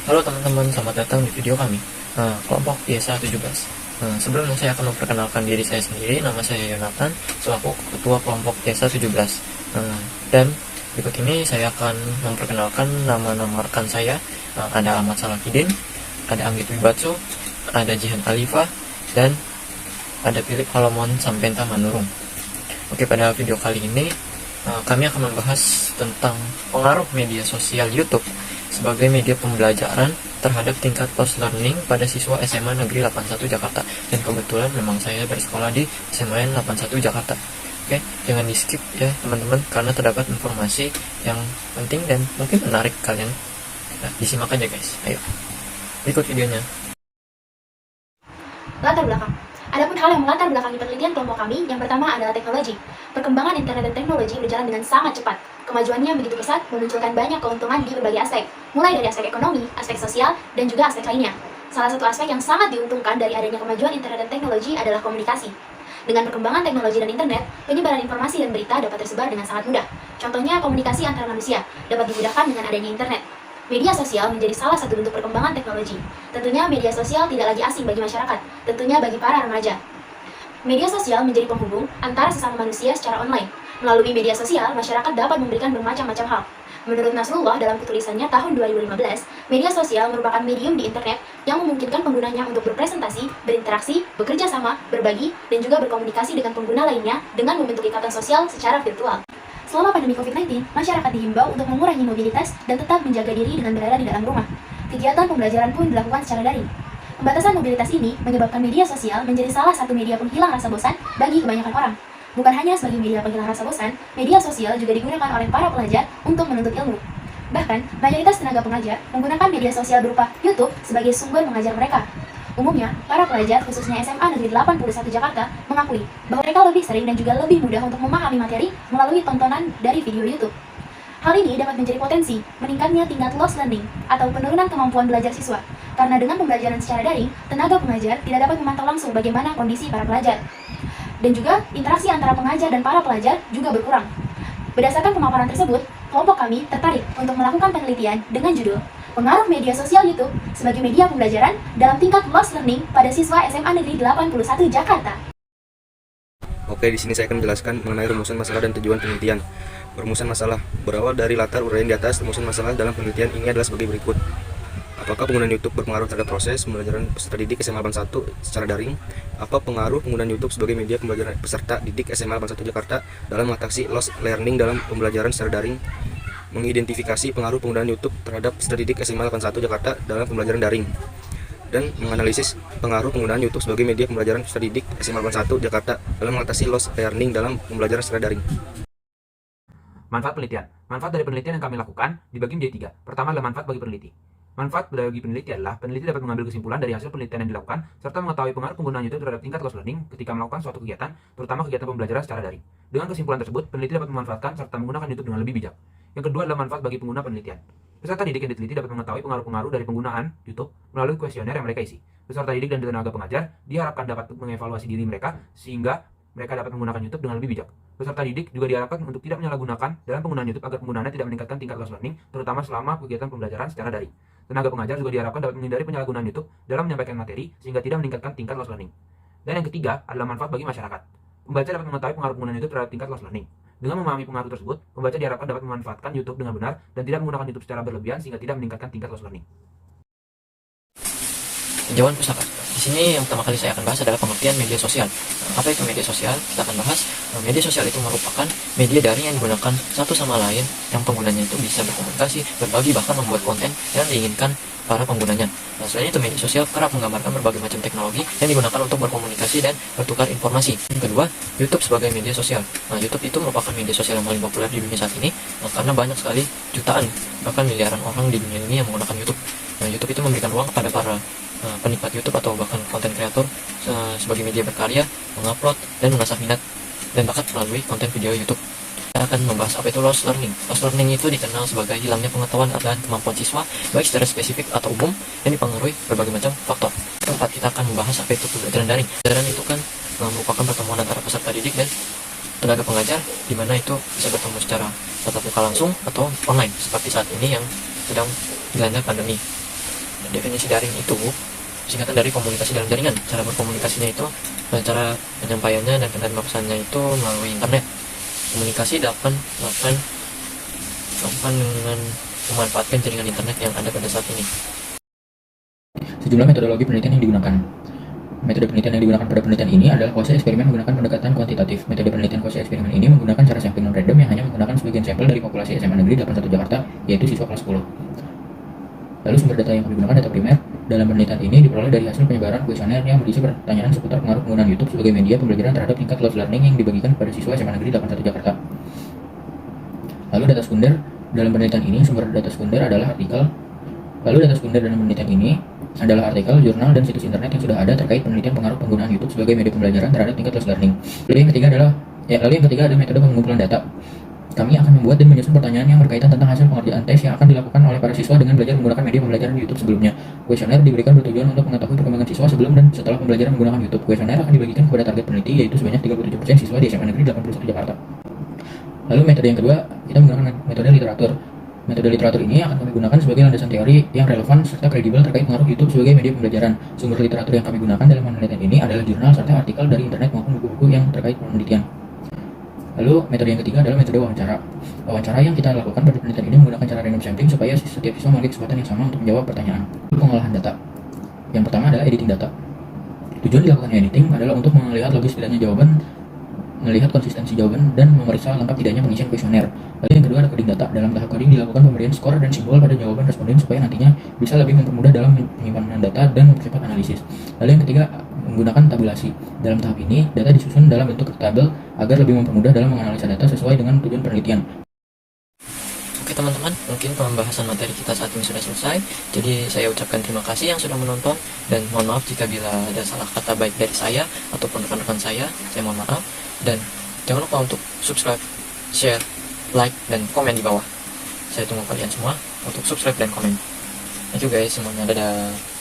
Halo teman-teman, selamat datang di video kami, kelompok ISA 17. Sebelumnya saya akan memperkenalkan diri saya sendiri. Nama saya Yonatan, selaku ketua kelompok ISA 17. Dan berikut ini saya akan memperkenalkan nama-nama rekan saya. Ada Ahmad Salahidin, ada Anggit Wibatso, ada Jihan Alifa, dan ada Philip Halomon Sampenta Manurung. Oke, pada video kali ini kami akan membahas tentang pengaruh media sosial YouTube sebagai media pembelajaran terhadap tingkat post learning pada siswa SMA Negeri 81 Jakarta. Dan kebetulan memang saya bersekolah di SMA 81 Jakarta. Oke, jangan di skip ya teman-teman, karena terdapat informasi yang penting dan mungkin menarik kalian. Nah, disimak aja guys, ayo ikut videonya. Latar belakang. Adapun hal yang melatar belakangi penelitian kelompok kami, yang pertama adalah teknologi. Perkembangan internet dan teknologi berjalan dengan sangat cepat. Kemajuannya begitu pesat, memunculkan banyak keuntungan di berbagai aspek, mulai dari aspek ekonomi, aspek sosial, dan juga aspek lainnya. Salah satu aspek yang sangat diuntungkan dari adanya kemajuan internet dan teknologi adalah komunikasi. Dengan perkembangan teknologi dan internet, penyebaran informasi dan berita dapat tersebar dengan sangat mudah. Contohnya, komunikasi antar manusia dapat dimudahkan dengan adanya internet. Media sosial menjadi salah satu bentuk perkembangan teknologi. Tentunya media sosial tidak lagi asing bagi masyarakat, tentunya bagi para remaja. Media sosial menjadi penghubung antara sesama manusia secara online. Melalui media sosial, masyarakat dapat memberikan bermacam-macam hal. Menurut Nasrullah dalam tulisannya tahun 2015, media sosial merupakan medium di internet yang memungkinkan penggunanya untuk berpresentasi, berinteraksi, bekerja sama, berbagi, dan juga berkomunikasi dengan pengguna lainnya dengan membentuk ikatan sosial secara virtual. Selama pandemi COVID-19, masyarakat dihimbau untuk mengurangi mobilitas dan tetap menjaga diri dengan berada di dalam rumah. Kegiatan pembelajaran pun dilakukan secara daring. Pembatasan mobilitas ini menyebabkan media sosial menjadi salah satu media penghilang rasa bosan bagi kebanyakan orang. Bukan hanya sebagai media penghilang rasa bosan, media sosial juga digunakan oleh para pelajar untuk menuntut ilmu. Bahkan, mayoritas tenaga pengajar menggunakan media sosial berupa YouTube sebagai sumber mengajar mereka. Umumnya, para pelajar khususnya SMA Negeri 81 Jakarta mengakui bahwa mereka lebih sering dan juga lebih mudah untuk memahami materi melalui tontonan dari video YouTube. Hal ini dapat menjadi potensi meningkatnya tingkat lost learning atau penurunan kemampuan belajar siswa. Karena dengan pembelajaran secara daring, tenaga pengajar tidak dapat memantau langsung bagaimana kondisi para pelajar. Dan juga, interaksi antara pengajar dan para pelajar juga berkurang. Berdasarkan pemaparan tersebut, kelompok kami tertarik untuk melakukan penelitian dengan judul Pengaruh Media Sosial YouTube sebagai Media Pembelajaran dalam Tingkat Lost Learning pada Siswa SMA Negeri 81 Jakarta. Oke, di sini saya akan menjelaskan mengenai rumusan masalah dan tujuan penelitian. Rumusan masalah berawal dari latar uraian di atas. Rumusan masalah dalam penelitian ini adalah sebagai berikut. Apakah penggunaan YouTube berpengaruh terhadap proses pembelajaran peserta didik SMA 81 secara daring? Apa pengaruh penggunaan YouTube sebagai media pembelajaran peserta didik SMA 81 Jakarta dalam mengatasi lost learning dalam pembelajaran secara daring? Mengidentifikasi pengaruh penggunaan YouTube terhadap peserta didik SMA 81 Jakarta dalam pembelajaran daring. Dan menganalisis pengaruh penggunaan YouTube sebagai media pembelajaran peserta didik SMA 81 Jakarta dalam mengatasi lost learning dalam pembelajaran secara daring. Manfaat penelitian. Manfaat dari penelitian yang kami lakukan dibagi menjadi 3. Pertama adalah manfaat bagi peneliti. Manfaat bagi peneliti adalah peneliti dapat mengambil kesimpulan dari hasil penelitian yang dilakukan serta mengetahui pengaruh penggunaan YouTube terhadap tingkat lost learning ketika melakukan suatu kegiatan, terutama kegiatan pembelajaran secara daring. Dengan kesimpulan tersebut, peneliti dapat memanfaatkan serta menggunakan YouTube dengan lebih bijak. Yang kedua adalah manfaat bagi pengguna penelitian. Peserta didik yang diteliti dapat mengetahui pengaruh-pengaruh dari penggunaan YouTube melalui kuesioner yang mereka isi. Peserta didik dan tenaga pengajar diharapkan dapat mengevaluasi diri mereka sehingga mereka dapat menggunakan YouTube dengan lebih bijak. Peserta didik juga diharapkan untuk tidak menyalahgunakan dalam penggunaan YouTube agar penggunaannya tidak meningkatkan tingkat lost learning, terutama selama kegiatan pembelajaran secara daring. Tenaga pengajar juga diharapkan dapat menghindari penyalahgunaan YouTube dalam menyampaikan materi sehingga tidak meningkatkan tingkat lost learning. Dan yang ketiga adalah manfaat bagi masyarakat. Pembaca dapat mengetahui pengaruh penggunaan YouTube terhadap tingkat lost learning. Dengan memahami pengaruh tersebut, pembaca diharapkan dapat memanfaatkan YouTube dengan benar dan tidak menggunakan YouTube secara berlebihan sehingga tidak meningkatkan tingkat lost learning. Tinjauan pustaka. Di sini yang pertama kali saya akan bahas adalah pengertian media sosial. Apa itu media sosial? Kita akan bahas. Media sosial itu merupakan media daring yang digunakan satu sama lain, yang penggunanya itu bisa berkomunikasi, berbagi, bahkan membuat konten yang diinginkan para penggunanya. Nah, selain itu media sosial kerap menggambarkan berbagai macam teknologi yang digunakan untuk berkomunikasi dan bertukar informasi. Yang kedua, YouTube sebagai media sosial. Nah, YouTube itu merupakan media sosial yang paling populer di dunia saat ini, karena banyak sekali jutaan, bahkan miliaran orang di dunia ini yang menggunakan YouTube. Nah, YouTube itu memberikan ruang kepada para penikmat YouTube atau bahkan konten kreator sebagai media berkarya, mengupload dan mengasah minat dan bakat melalui konten video YouTube. Kita akan membahas apa itu lost learning. Lost learning itu dikenal sebagai hilangnya pengetahuan dan kemampuan siswa, baik secara spesifik atau umum, yang dipengaruhi berbagai macam faktor. Keempat, kita akan membahas apa itu pembelajaran daring. Pembelajaran itu kan merupakan pertemuan antara peserta didik dan tenaga pengajar, di mana itu bisa bertemu secara tatap muka langsung atau online, seperti saat ini yang sedang dilanda pandemi. Definisi daring itu singkatan dari komunikasi dalam jaringan. Cara berkomunikasinya itu, cara penyampaiannya dan penerima pesannya itu melalui internet. Komunikasi dapat dengan memanfaatkan jaringan internet yang ada pada saat ini. Sejumlah metodologi penelitian yang digunakan. Metode penelitian yang digunakan pada penelitian ini adalah kuasi eksperimen menggunakan pendekatan kuantitatif. Metode penelitian kuasi eksperimen ini menggunakan cara sampling non-random yang hanya menggunakan sebagian sampel dari populasi SMA Negeri 81 Jakarta, yaitu siswa kelas 10. Lalu sumber data yang kami gunakan data primer. Dalam penelitian ini diperoleh dari hasil penyebaran kuesioner yang berisi pertanyaan seputar pengaruh penggunaan YouTube sebagai media pembelajaran terhadap tingkat close learning yang dibagikan kepada siswa SMA Negeri 81 Jakarta. Lalu data sekunder. Dalam penelitian ini sumber data sekunder adalah artikel. Lalu data sekunder dalam penelitian ini adalah artikel, jurnal, dan situs internet yang sudah ada terkait penelitian pengaruh penggunaan YouTube sebagai media pembelajaran terhadap tingkat close learning. Lalu yang ketiga adalah metode pengumpulan data. Kami akan membuat dan menyusun pertanyaan yang berkaitan tentang hasil pengerjaan tes yang akan dilakukan oleh para siswa dengan belajar menggunakan media pembelajaran YouTube sebelumnya. Kuesioner diberikan bertujuan untuk mengetahui perkembangan siswa sebelum dan setelah pembelajaran menggunakan YouTube. Kuesioner akan dibagikan kepada target peneliti, yaitu sebanyak 37% siswa di SMA Negeri 81 Jakarta. Lalu metode yang kedua, kita menggunakan metode literatur. Metode literatur ini akan kami gunakan sebagai landasan teori yang relevan serta kredibel terkait pengaruh YouTube sebagai media pembelajaran. Sumber literatur yang kami gunakan dalam penelitian ini adalah jurnal serta artikel dari internet maupun buku-buku yang terkait penelitian. Lalu metode yang ketiga adalah metode wawancara. Wawancara yang kita lakukan pada penelitian ini menggunakan cara random sampling supaya setiap siswa memiliki kesempatan yang sama untuk menjawab pertanyaan. Lalu pengolahan data. Yang pertama adalah editing data. Tujuan dilakukan editing adalah untuk melihat logis tidaknya jawaban, melihat konsistensi jawaban, dan memeriksa lengkap tidaknya pengisian kuesioner. Lalu yang kedua ada coding data. Dalam tahap coding dilakukan pemberian skor dan simbol pada jawaban responden supaya nantinya bisa lebih mempermudah dalam penyimpanan data dan mempercepat analisis. Lalu yang ketiga menggunakan tabulasi. Dalam tahap ini data disusun dalam bentuk tabel agar lebih mempermudah dalam menganalisa data sesuai dengan tujuan penelitian. Oke teman-teman, mungkin pembahasan materi kita saat ini sudah selesai. Jadi saya ucapkan terima kasih yang sudah menonton, dan mohon maaf jika bila ada salah kata baik dari saya ataupun rekan-rekan saya mohon maaf. Dan jangan lupa untuk subscribe, share, like, dan komen di bawah. Saya tunggu kalian semua untuk subscribe dan komen. Thank you guys semuanya, dadah.